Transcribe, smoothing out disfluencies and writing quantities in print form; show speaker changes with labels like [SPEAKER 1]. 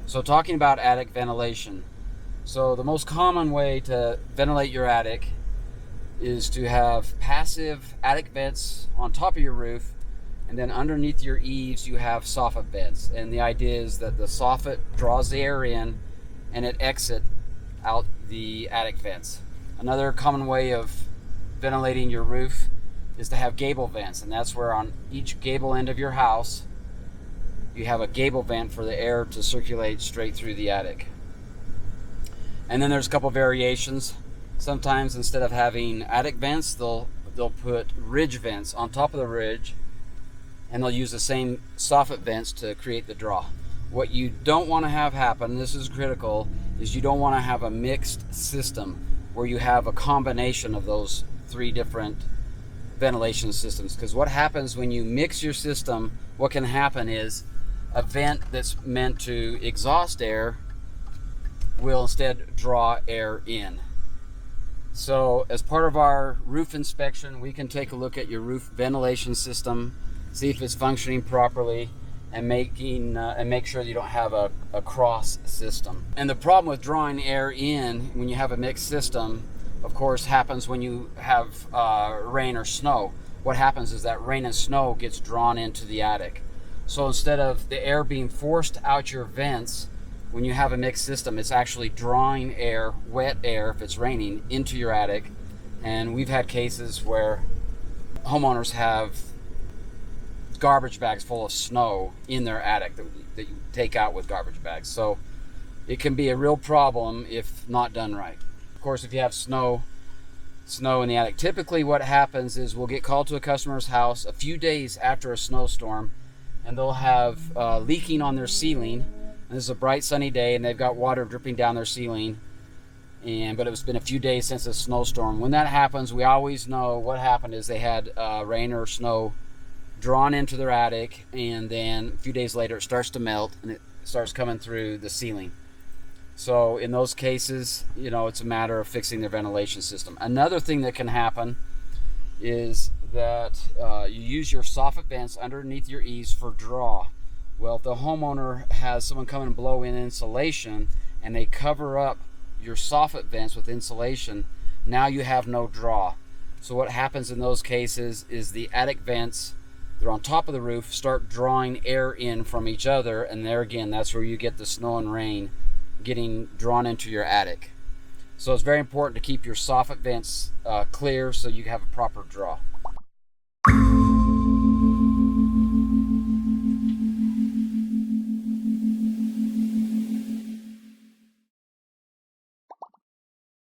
[SPEAKER 1] So talking about attic ventilation. So the most common way to ventilate your attic is to have passive attic vents on top of your roof, and then underneath your eaves you have soffit vents. And the idea is that the soffit draws the air in and it exits out the attic vents. Another common way of ventilating your roof is to have gable vents, and that's where on each gable end of your house you have a gable vent for the air to circulate straight through the attic. And then there's a couple variations. Sometimes instead of having attic vents, they'll put ridge vents on top of the ridge, and they'll use the same soffit vents to create the draw. What you don't want to have happen, this is critical, is you don't want to have a mixed system where you have a combination of those three different ventilation systems. Because what happens when you mix your system, what can happen is a vent that's meant to exhaust air will instead draw air in. So as part of our roof inspection, we can take a look at your roof ventilation system, see if it's functioning properly, and make sure that you don't have a cross system. And the problem with drawing air in when you have a mixed system, of course, happens when you have rain or snow. What happens is that rain and snow gets drawn into the attic. So instead of the air being forced out your vents, when you have a mixed system, it's actually drawing air, wet air if it's raining, into your attic. And we've had cases where homeowners have garbage bags full of snow in their attic that you take out with garbage bags. So it can be a real problem if not done right. Of course, if you have snow in the attic, typically what happens is we'll get called to a customer's house a few days after a snowstorm, and they'll have leaking on their ceiling. And this is a bright sunny day and they've got water dripping down their ceiling, but it's been a few days since a snowstorm. When that happens, we always know what happened is they had rain or snow drawn into their attic, and then a few days later it starts to melt and it starts coming through the ceiling. So in those cases, it's a matter of fixing their ventilation system. Another thing that can happen is that you use your soffit vents underneath your eaves for draw. Well, if the homeowner has someone come and blow in insulation and they cover up your soffit vents with insulation, now you have no draw. So what happens in those cases is the attic vents, they're on top of the roof, start drawing air in from each other, and there again, that's where you get the snow and rain getting drawn into your attic. So it's very important to keep your soffit vents clear so you have a proper draw.